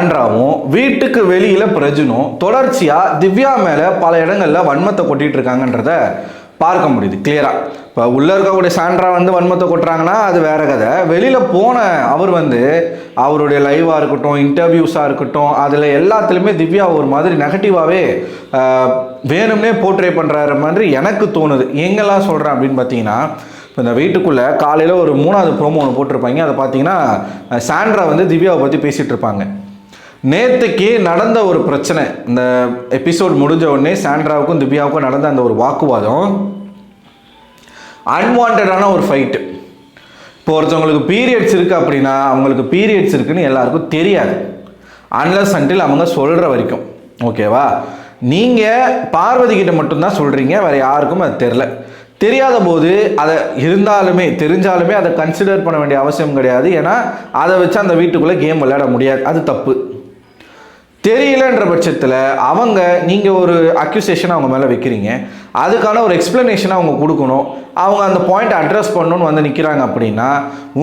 சாண்ட்ராவும் வீட்டுக்கு வெளியில் பிரஜனும் தொடர்ச்சியாக திவ்யா மேலே பல இடங்களில் வன்மத்தை கொட்டிகிட்டு இருக்காங்கன்றத பார்க்க முடியுது கிளியராக. இப்போ உள்ளே இருக்கக்கூடிய சாண்ட்ரா வந்து வன்மத்தை கொட்டுறாங்கன்னா அது வேற கதை. வெளியில் போன அவர் வந்து அவருடைய லைவாக இருக்கட்டும், இன்டர்வியூஸாக இருக்கட்டும், அதில் எல்லாத்துலேயுமே திவ்யா ஒரு மாதிரி நெகட்டிவாகவே வேணும்னே போர்ட்ரே பண்ணுற மாதிரி எனக்கு தோணுது. எங்கெல்லாம் சொல்கிறேன் அப்படின்னு பார்த்தீங்கன்னா, இப்போ இந்த வீட்டுக்குள்ளே காலையில் ஒரு 3வது ப்ரோமோ ஒன்று போட்டிருப்பாங்க. அதை பார்த்தீங்கன்னா சாண்ட்ரா வந்து திவ்யாவை பற்றி பேசிகிட்டு இருப்பாங்க. நேற்றுக்கு நடந்த ஒரு பிரச்சனை, இந்த எபிசோட் முடிஞ்ச உடனே சாண்ட்ராவுக்கும் திவ்யாவுக்கும் நடந்த அந்த ஒரு வாக்குவாதம் அன்வான்டான ஒரு ஃபைட்டு. இப்போ ஒருத்தவங்களுக்கு பீரியட்ஸ் இருக்குது அப்படின்னா அவங்களுக்கு பீரியட்ஸ் இருக்குன்னு எல்லாருக்கும் தெரியாது, அன்லஸ் அன்டில் அவங்க சொல்கிற வரைக்கும். ஓகேவா? நீங்கள் பார்வதி கிட்ட மட்டும்தான் சொல்கிறீங்க, வேறு யாருக்கும் அது தெரில. தெரியாத போது அதை தெரிஞ்சாலுமே அதை கன்சிடர் பண்ண வேண்டிய அவசியம் கிடையாது. ஏன்னா அதை வச்சு அந்த வீட்டுக்குள்ளே கேம் விளையாட முடியாது, அது தப்பு. தெரியலன்ற பட்சத்தில் நீங்கள் ஒரு அக்யூசேஷனை அவங்க மேலே வைக்கிறீங்க, அதுக்கான ஒரு எக்ஸ்ப்ளனேஷனை அவங்க கொடுக்கணும். அவங்க அந்த பாயிண்ட் அட்ரஸ் பண்ணணும்னு வந்து நிற்கிறாங்க அப்படின்னா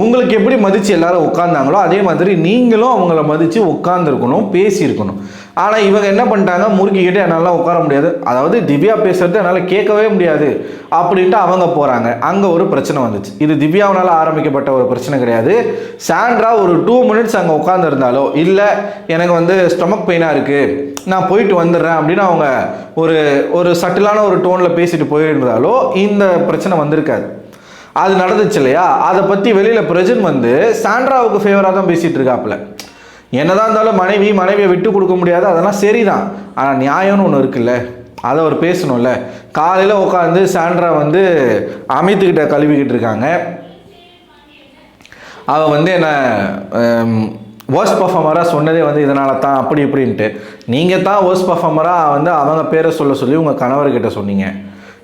உங்களுக்கு எப்படி மதித்து எல்லாரும் உட்காந்தாங்களோ அதே மாதிரி நீங்களும் அவங்கள மதித்து உட்காந்துருக்கணும், பேசியிருக்கணும். ஆனால் இவங்க என்ன பண்ணிட்டாங்க, முறுக்கிக்கிட்டே என்னால் உட்கார முடியாது, அதாவது திவ்யா பேசுறது என்னால் கேட்கவே முடியாது அப்படின்ட்டு அவங்க போகிறாங்க. அங்கே ஒரு பிரச்சனை வந்துச்சு. இது திவ்யாவினால் ஆரம்பிக்கப்பட்ட ஒரு பிரச்சனை கிடையாது. சாண்ட்ரா ஒரு 2 மினிட்ஸ் அங்கே உட்காந்துருந்தாலோ, இல்லை எனக்கு வந்து ஸ்டொமக் பெயினாக இருக்குது நான் போயிட்டு வந்துடுறேன் அப்படின்னு அவங்க ஒரு சட்டிலான ஒரு டோனில் பேசிட்டு போயிருந்தாலோ இந்த பிரச்சனை வந்திருக்காது. அது நடந்துச்சு இல்லையா? அதை பற்றி வெளியில் பிரஜன் வந்து சாண்ட்ராவுக்கு ஃபேவராக தான் பேசிகிட்டு இருக்காப்புல. என்னதான் இருந்தாலும் மனைவியை விட்டு கொடுக்க முடியாது, அதெல்லாம் சரிதான். ஆனால் நியாயம்னு ஒன்று இருக்குல்ல, அதை அவர் பேசணும்ல. காலையில் உட்காந்து சாண்ட்ரா வந்து அமித்துக்கிட்ட கழுவிக்கிட்டு இருக்காங்க. அவள் வந்து என்ன வேர்ஸ்ட் பர்ஃபார்மராக சொன்னதே வந்து இதனால தான் அப்படி இப்படின்ட்டு. நீங்கள் தான் வேர்ஸ்ட் பர்ஃபார்மராக வந்து அவங்க பேரை சொல்லி உங்கள் கணவர்கிட்ட சொன்னீங்க,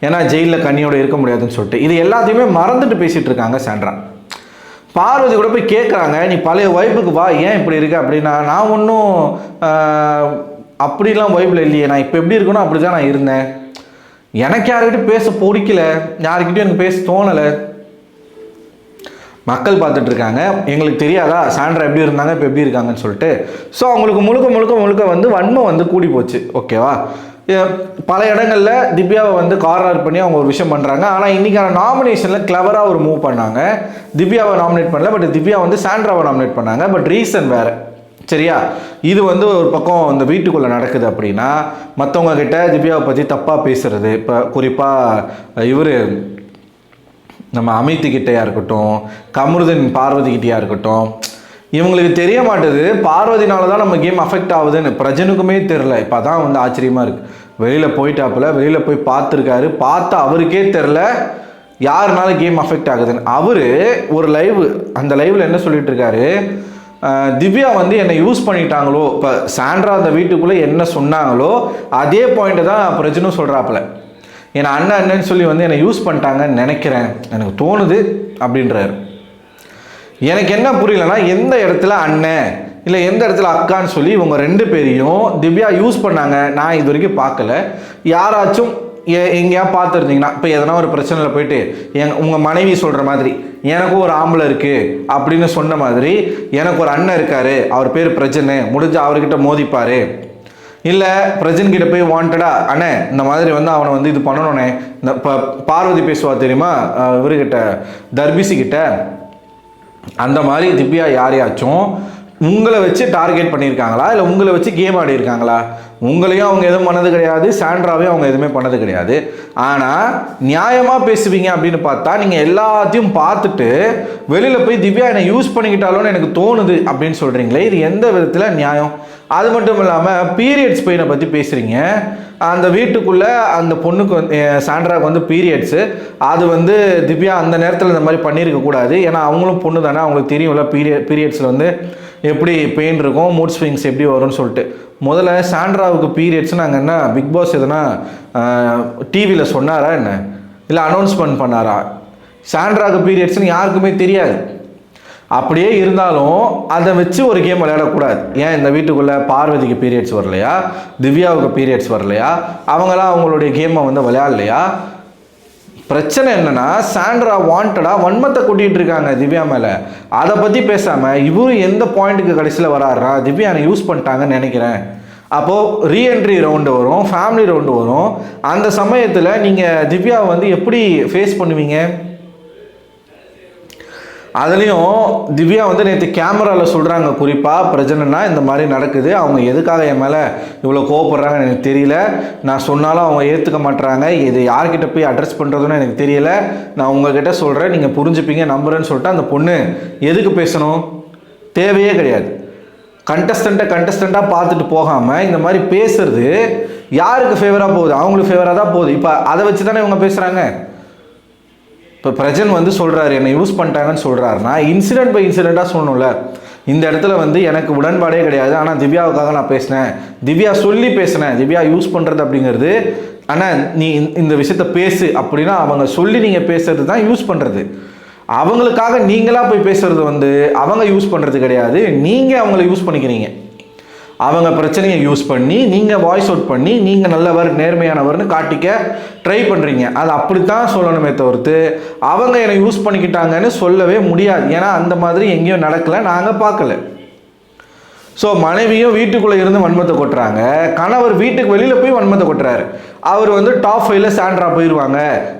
ஏன்னா ஜெயிலில் கண்ணியோடு இருக்க முடியாதுன்னு சொல்லிட்டு. இது எல்லாத்தையுமே மறந்துட்டு பேசிகிட்டு இருக்காங்க சாண்ட்ரா. பார்வதி கூட போய் கேட்குறாங்க, நீ பழைய வைப்புக்கு வா, ஏன் இப்படி இருக்க அப்படின்னா, நான் ஒன்றும் அப்படிலாம் வைப்பில் இல்லையே, நான் இப்போ எப்படி இருக்கணும் அப்படி தான் நான் இருந்தேன், எனக்கு யார்கிட்டையும் பேச பிடிக்கல, யார்கிட்டையும் எனக்கு பேச தோணலை. மக்கள் பார்த்துட்ருக்காங்க, எங்களுக்கு தெரியாதா சாண்ட்ரா எப்படி இருந்தாங்க இப்போ எப்படி இருக்காங்கன்னு சொல்லிட்டு. ஸோ அவங்களுக்கு முழுக்க வந்து வன்மம் வந்து கூடி போச்சு. ஓகேவா? பல இடங்களில் திவ்யாவை வந்து கார்னர் பண்ணி அவங்க ஒரு விஷயம் பண்ணுறாங்க. ஆனால் இன்றைக்கான நாமினேஷனில் கிளவராக ஒரு மூவ் பண்ணாங்க. திவ்யாவை நாமினேட் பண்ணல, பட் திவ்யா வந்து சாண்ட்ராவை நாமினேட் பண்ணாங்க. பட் ரீசன் வேறு. சரியா? இது வந்து ஒரு பக்கம் இந்த வீட்டுக்குள்ளே நடக்குது அப்படின்னா மற்றவங்க கிட்ட திவ்யாவை பற்றி தப்பாக பேசுறது, இப்போ குறிப்பாக இவர் நம்ம அமித்துக்கிட்டையாக இருக்கட்டும், கமருதன் பார்வதிக்கிட்டையாக இருக்கட்டும், இவங்களுக்கு தெரிய மாட்டுது பார்வதினால தான் நம்ம கேம் அஃபெக்ட் ஆகுதுன்னு. பிரஜனுக்குமே தெரில. இப்போ தான் வந்து ஆச்சரியமாக இருக்குது. வெளியில் வெளியில் போய் பார்த்துருக்காரு, பார்த்தா அவருக்கே தெரில யாருனால கேம் அஃபெக்ட் ஆகுதுன்னு. அவர் ஒரு அந்த லைவில் என்ன சொல்லிட்டு இருக்காரு, திவ்யா வந்து என்னை யூஸ் பண்ணிட்டாங்களோ, இப்போ சாண்ட்ரா அந்த வீட்டுக்குள்ளே என்ன சொன்னாங்களோ அதே பாயிண்ட்டை தான் பிரஜனும் சொல்கிறாப்புல. ஏன்னா அண்ணன்னு சொல்லி வந்து என்னை யூஸ் பண்ணிட்டாங்கன்னு நினைக்கிறேன், எனக்கு தோணுது அப்படின்றாரு. எனக்கு என்ன புரியலன்னா, எந்த இடத்துல அண்ணன் இல்லை எந்த இடத்துல அக்கான்னு சொல்லி இவங்க 2 பேரையும் திவ்யா யூஸ் பண்ணாங்க நான் இது வரைக்கும் பார்க்கல. யாராச்சும் எங்கேயா பார்த்துருந்தீங்கன்னா, இப்போ எதனா ஒரு பிரச்சனையில் போயிட்டு உங்கள் மனைவி சொல்கிற மாதிரி எனக்கும் ஒரு ஆம்பளை இருக்குது அப்படின்னு சொன்ன மாதிரி, எனக்கு ஒரு அண்ணன் இருக்கார், அவர் பேர் பிரஜன்னு, முடிஞ்சு அவர்கிட்ட மோதிப்பார், இல்லை பிரஜன்கிட்ட போய் வாண்டடா அண்ணே இந்த மாதிரி வந்து அவனை வந்து இது பண்ணணும்னே, இந்த இப்போ பார்வதி பேசுவா தெரியுமா இவர்கிட்ட, தர்பிசிக்கிட்ட, அந்த மாதிரி திவ்யா யாரையாச்சும் உங்களை வச்சு டார்கெட் பண்ணியிருக்காங்களா, இல்லை உங்களை வச்சு கேம் ஆடி இருக்காங்களா? உங்களையும் அவங்க எதுவும் பண்ணது கிடையாது, சாண்ட்ராவையும் அவங்க எதுவுமே பண்ணது கிடையாது. ஆனால் நியாயமாக பேசுவீங்க அப்படின்னு பார்த்தா நீங்கள் எல்லாத்தையும் பார்த்துட்டு வெளியில் போய் திவ்யா என்னை யூஸ் பண்ணிக்கிட்டாலோன்னு எனக்கு தோணுது அப்படின்னு சொல்கிறீங்களே, இது எந்த விதத்தில் நியாயம்? அது மட்டும் இல்லாமல் பீரியட்ஸ் பெயினை பற்றி பேசுகிறீங்க. அந்த வீட்டுக்குள்ளே அந்த பொண்ணுக்கு வந்து சாண்ட்ராவுக்கு வந்து பீரியட்ஸு, அது வந்து திவ்யா அந்த நேரத்தில் இந்த மாதிரி பண்ணியிருக்கக்கூடாது. ஏன்னா அவங்களும் பொண்ணு தானே, அவங்களுக்கு தெரியும்ல பீரியட்ஸில் வந்து எப்படி பெயின் இருக்கும், மூட் ஸ்விங்ஸ் எப்படி வரும்னு சொல்லிட்டு. முதல்ல சாண்ட்ராவுக்கு பீரியட்ஸ் நாங்கள் என்ன பிக் பாஸ் எதுனா டிவியில் சொன்னாரா என்ன, இல்லை அனௌன்ஸ்மெண்ட் பண்ணாரா? சாண்ட்ராவுக்கு பீரியட்ஸ்னு யாருக்குமே தெரியாது. அப்படியே இருந்தாலும் அதை வச்சு ஒரு கேம் விளையாடக்கூடாது. ஏன் இந்த வீட்டுக்குள்ளே பார்வதிக்கு பீரியட்ஸ் வரலையா, திவ்யாவுக்கு பீரியட்ஸ் வரலையா, அவங்களாம் அவங்களுடைய கேமை வந்து விளையாடலையா? பிரச்சனை என்னன்னா சாண்ட்ரா வாண்டடாக வன்மத்தை கூட்டிகிட்டு இருக்காங்க திவ்யா மேலே. அதை பற்றி பேசாமல் இவரு எந்த பாயிண்ட்டுக்கு கடைசியில் வராருனா, திவ்யா என்னை யூஸ் பண்ணிட்டாங்கன்னு நினைக்கிறேன். அப்போது ரீஎன்ட்ரி ரவுண்டு வரும், ஃபேமிலி ரவுண்டு வரும். அந்த சமயத்தில் நீங்கள் திவ்யாவை வந்து எப்படி ஃபேஸ் பண்ணுவீங்க? அதுலேயும் திவ்யா வந்து நேற்று கேமராவில் சொல்கிறாங்க, குறிப்பாக பிரச்சனைனா இந்த மாதிரி நடக்குது, அவங்க எதுக்காக என் மேலே இவ்வளோ கோவப்படுறாங்கன்னு எனக்கு தெரியல, நான் சொன்னாலும் அவங்க ஏற்றுக்க மாட்டுறாங்க, இது யார்கிட்ட போய் அட்ரஸ் பண்ணுறதுன்னு எனக்கு தெரியல, நான் உங்ககிட்ட சொல்கிறேன், நீங்கள் புரிஞ்சுப்பீங்க நம்புறேன்னு சொல்லிட்டு அந்த பொண்ணு எதுக்கு பேசணும்? தேவையே கிடையாது. கண்டஸ்டண்ட்டாக பார்த்துட்டு போகாமல் இந்த மாதிரி பேசுறது யாருக்கு ஃபேவராக போகுது? அவங்களுக்கு ஃபேவராக தான் போகுது. இப்போ அதை வச்சு தானே இவங்க பேசுகிறாங்க. இப்போ பிரஜன் வந்து சொல்கிறாரு என்னை யூஸ் பண்ணிட்டாங்கன்னு சொல்கிறாருன்னா இன்சிடென்ட் பை இன்சிடெண்ட்டாக சொல்லணும்ல. இந்த இடத்துல வந்து எனக்கு உடன்பாடே கிடையாது, ஆனால் திவ்யாவுக்காக நான் பேசினேன், திவ்யா சொல்லி பேசினேன், திவ்யா யூஸ் பண்ணுறது அப்படிங்கிறது, ஆனால் நீ இந்த விஷயத்த பேசு அப்படின்னா அவங்க சொல்லி நீங்கள் பேசுறது தான் யூஸ் பண்ணுறது. அவங்களுக்காக நீங்களாக போய் பேசுகிறது வந்து அவங்க யூஸ் பண்ணுறது கிடையாது, நீங்கள் அவங்கள யூஸ் பண்ணிக்கிறீங்க. அவங்க பிரச்சனையை யூஸ் பண்ணி நீங்கள் வாய்ஸ் அவுட் பண்ணி நீங்கள் நல்லவர் நேர்மையானவர்னு காட்டிக்க ட்ரை பண்ணுறீங்க. அது அப்படித்தான் சொல்லணுமே தவிர்த்து அவங்க என்னை யூஸ் பண்ணிக்கிட்டாங்கன்னு சொல்லவே முடியாது. ஏன்னா அந்த மாதிரி எங்கேயும் நடக்கலை, நாங்கள் பார்க்கல. ஸோ மனைவியும் வீட்டுக்குள்ளே இருந்து வன்மத்தை கொட்டுறாங்க, கணவர் வீட்டுக்கு வெளியில் போய் வன்மத்தை கொட்டுறாரு. அவர் வந்து டாப் 5ல சாண்ட்ரா போயிடுவாங்க,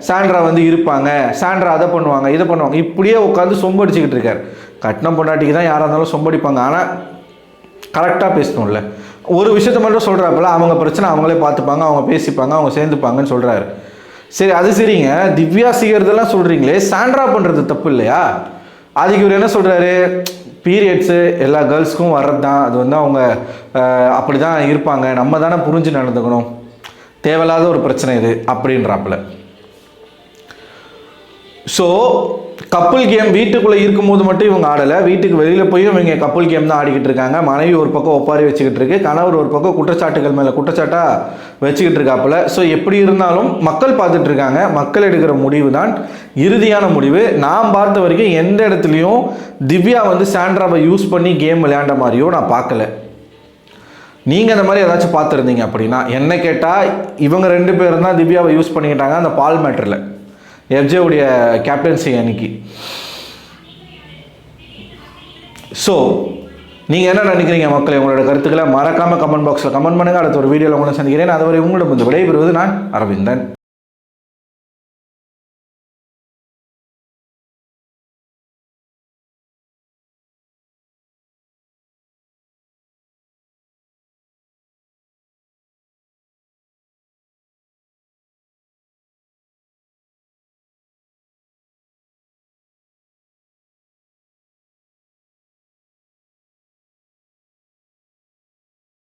சாண்ட்ரா வந்து இருப்பாங்க, சாண்ட்ரா அதை பண்ணுவாங்க இதை பண்ணுவாங்க, இப்படியே உட்காந்து சொம்படிச்சுக்கிட்டு இருக்காரு. கட்டின பொண்டாட்டிக்கு தான் யாராக இருந்தாலும் சொம்படிப்பாங்க, ஆனால் கரெக்டாக பேசணும்ல. ஒரு விஷயத்த மட்டும் சொல்கிறாப்புல, அவங்க பிரச்சனை அவங்களே பார்த்துப்பாங்க, அவங்க பேசிப்பாங்க, அவங்க சேர்ந்துப்பாங்கன்னு சொல்கிறாரு. சரி, அது சரிங்க, திவ்யா செய்கிறதெல்லாம் சொல்கிறீங்களே, சாண்ட்ரா பண்ணுறது தப்பு இல்லையா? அதுக்கு இவர் என்ன சொல்கிறாரு, பீரியட்ஸு எல்லா கேர்ள்ஸ்க்கும் வர்றது தான், அது வந்து அவங்க அப்படி தான் இருப்பாங்க, நம்ம தானே புரிஞ்சு நடந்துக்கணும், தேவையில்லாத ஒரு பிரச்சனை இது அப்படின்றாப்புல. ஸோ கப்புள் கேம் வீட்டுக்குள்ளே இருக்கும்போது மட்டும் இவங்க ஆடலை, வீட்டுக்கு வெளியில் போய் இவங்க கப்புள் கேம் தான் ஆடிக்கிட்டு இருக்காங்க. மனைவி ஒரு பக்கம் ஒப்பாரி வச்சுக்கிட்டு இருக்கு, கணவர் ஒரு பக்கம் குற்றச்சாட்டுகள் மேலே குற்றச்சாட்டாக வச்சுக்கிட்டு இருக்காப்புல. ஸோ எப்படி இருந்தாலும் மக்கள் பார்த்துட்டு இருக்காங்க, மக்கள் எடுக்கிற முடிவு தான் இறுதியான முடிவு. நான் பார்த்த வரைக்கும் எந்த இடத்துலையும் திவ்யா வந்து சாண்ட்ராவை யூஸ் பண்ணி கேம் விளையாண்ட மாதிரியோ நான் பார்க்கல. நீங்கள் அந்த மாதிரி ஏதாச்சும் பார்த்துருந்தீங்க அப்படின்னா என்ன கேட்டால், இவங்க 2 பேரும் தான் திவ்யாவை யூஸ் பண்ணிக்கிட்டாங்க அந்த பால் மேட்டரில், எஃப்ஜேவுடைய கேப்டன்சி அன்னைக்கு. ஸோ நீங்கள் என்ன நினைக்கிறீங்க மக்களே? உங்களோட கருத்துக்களை மறக்காமல் கமெண்ட் பாக்ஸில் கமெண்ட் பண்ணுங்கள். அடுத்த ஒரு வீடியோவில் உங்களை சந்திக்கிறேன். அதுவரை உங்களிடம் வந்து விடைபெறுவது நான் அரவிந்தன்.